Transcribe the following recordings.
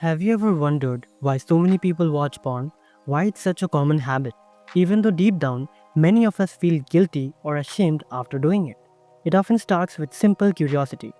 Have you ever wondered why so many people watch porn? Why it's such a common habit? Even though deep down, many of us feel guilty or ashamed after doing it. It often starts with simple curiosity.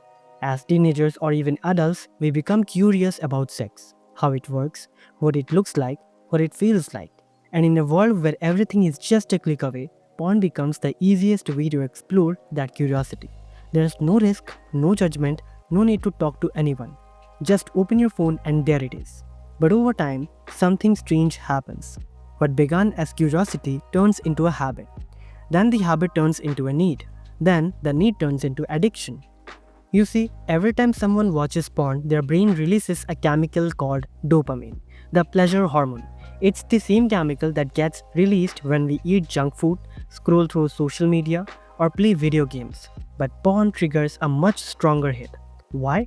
As teenagers or even adults, we become curious about sex, how it works, what it looks like, what it feels like. And in a world where everything is just a click away, porn becomes the easiest way to explore that curiosity. There's no risk, no judgment, no need to talk to anyone. Just open your phone and there it is. But over time, something strange happens. What began as curiosity turns into a habit. Then the habit turns into a need. Then the need turns into addiction. You see, every time someone watches porn, their brain releases a chemical called dopamine, the pleasure hormone. It's the same chemical that gets released when we eat junk food, scroll through social media, or play video games. But porn triggers a much stronger hit. Why?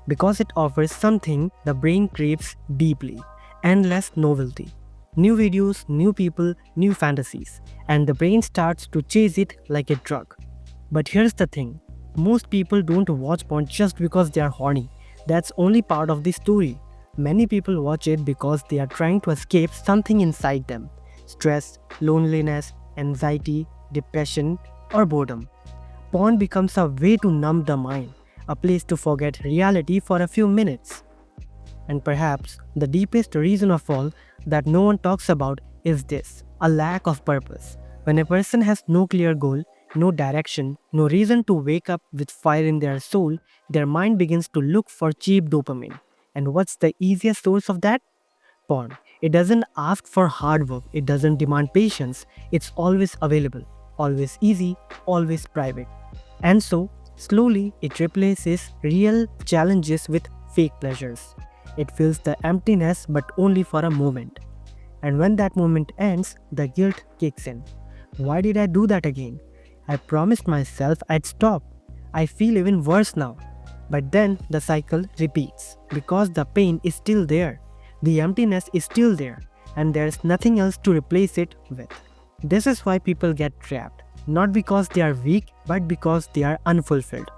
Because it offers something the brain craves deeply: endless novelty. New videos, new people, new fantasies, and the brain starts to chase it like a drug. But here's the thing, most people don't watch porn just because they are horny. That's only part of the story. Many people watch it because they are trying to escape something inside them: stress, loneliness, anxiety, depression, or boredom. Porn becomes a way to numb the mind, a place to forget reality for a few minutes. And perhaps the deepest reason of all that no one talks about is this: a lack of purpose. When a person has no clear goal, no direction, no reason to wake up with fire in their soul, their mind begins to look for cheap dopamine. And what's the easiest source of that? Porn. It doesn't ask for hard work, it doesn't demand patience, it's always available, always easy, always private. And so, slowly, it replaces real challenges with fake pleasures. It fills the emptiness, but only for a moment. And when that moment ends, the guilt kicks in. Why did I do that again? I promised myself I'd stop. I feel even worse now. But then the cycle repeats because the pain is still there, the emptiness is still there, and there's nothing else to replace it with. This is why people get trapped, not because they are weak, but because they are unfulfilled.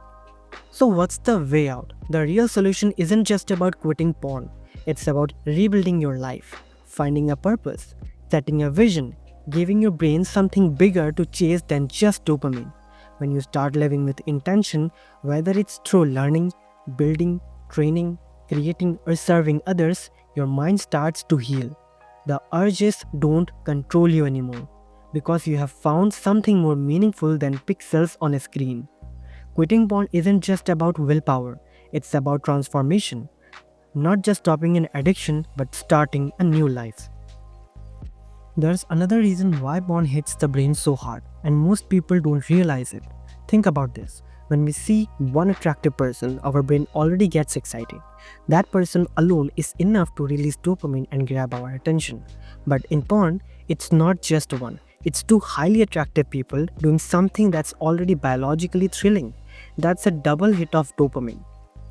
So, what's the way out? The real solution isn't just about quitting porn, it's about rebuilding your life, finding a purpose, setting a vision, giving your brain something bigger to chase than just dopamine. When you start living with intention, whether it's through learning, building, training, creating, or serving others, your mind starts to heal. The urges don't control you anymore because you have found something more meaningful than pixels on a screen. Quitting porn isn't just about willpower, it's about transformation. Not just stopping an addiction, but starting a new life. There's another reason why porn hits the brain so hard, and most people don't realize it. Think about this. When we see one attractive person, our brain already gets excited. That person alone is enough to release dopamine and grab our attention. But in porn, it's not just one. It's two highly attractive people doing something that's already biologically thrilling. That's a double hit of dopamine.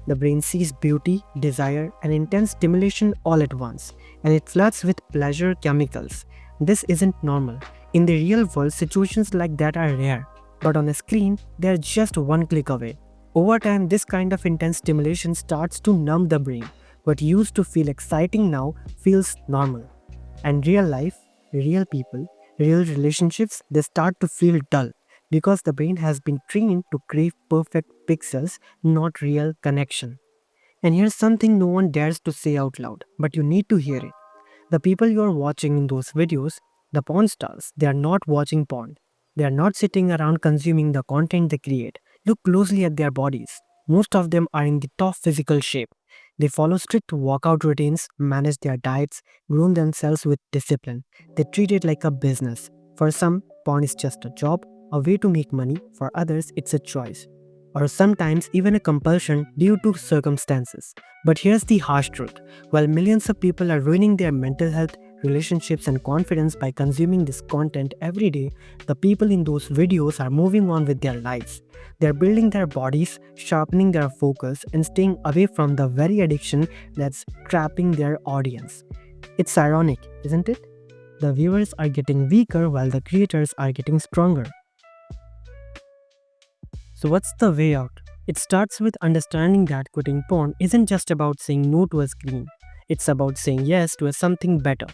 The brain sees beauty, desire, and intense stimulation all at once, and it floods with pleasure chemicals. This isn't normal. In the real world, situations like that are rare, but on a screen, they're just one click away. Over time, this kind of intense stimulation starts to numb the brain. What used to feel exciting now feels normal. And real life, real people, real relationships, they start to feel dull because the brain has been trained to crave perfect pixels, not real connection. And here's something no one dares to say out loud, but you need to hear it. The people you are watching in those videos, the porn stars, they are not watching porn. They are not sitting around consuming the content they create. Look closely at their bodies. Most of them are in the top physical shape. They follow strict workout routines, manage their diets, groom themselves with discipline. They treat it like a business. For some, porn is just a job, a way to make money. For others, it's a choice, or sometimes even a compulsion due to circumstances. But here's the harsh truth: while millions of people are ruining their mental health, relationships, and confidence by consuming this content every day, the people in those videos are moving on with their lives. They're building their bodies, sharpening their focus, and staying away from the very addiction that's trapping their audience. It's ironic, isn't it? The viewers are getting weaker while the creators are getting stronger. So, what's the way out? It starts with understanding that quitting porn isn't just about saying no to a screen. It's about saying yes to something better.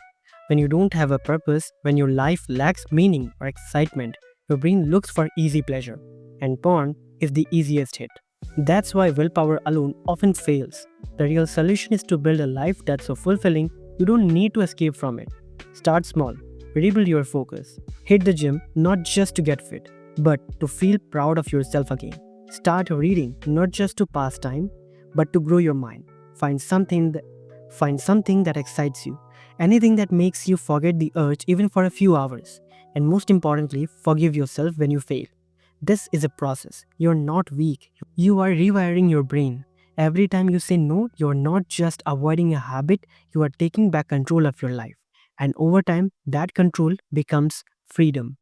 When you don't have a purpose, when your life lacks meaning or excitement, your brain looks for easy pleasure, and porn is the easiest hit. That's why willpower alone often fails. The real solution is to build a life that's so fulfilling you don't need to escape from it. Start small, rebuild your focus, hit the gym not just to get fit, but to feel proud of yourself again. Start reading not just to pass time, but to grow your mind. Find something that Find something that excites you, anything that makes you forget the urge even for a few hours. And most importantly, forgive yourself when you fail. This is a process. You're not weak. You are rewiring your brain. Every time you say no, you're not just avoiding a habit, you are taking back control of your life. And over time, that control becomes freedom.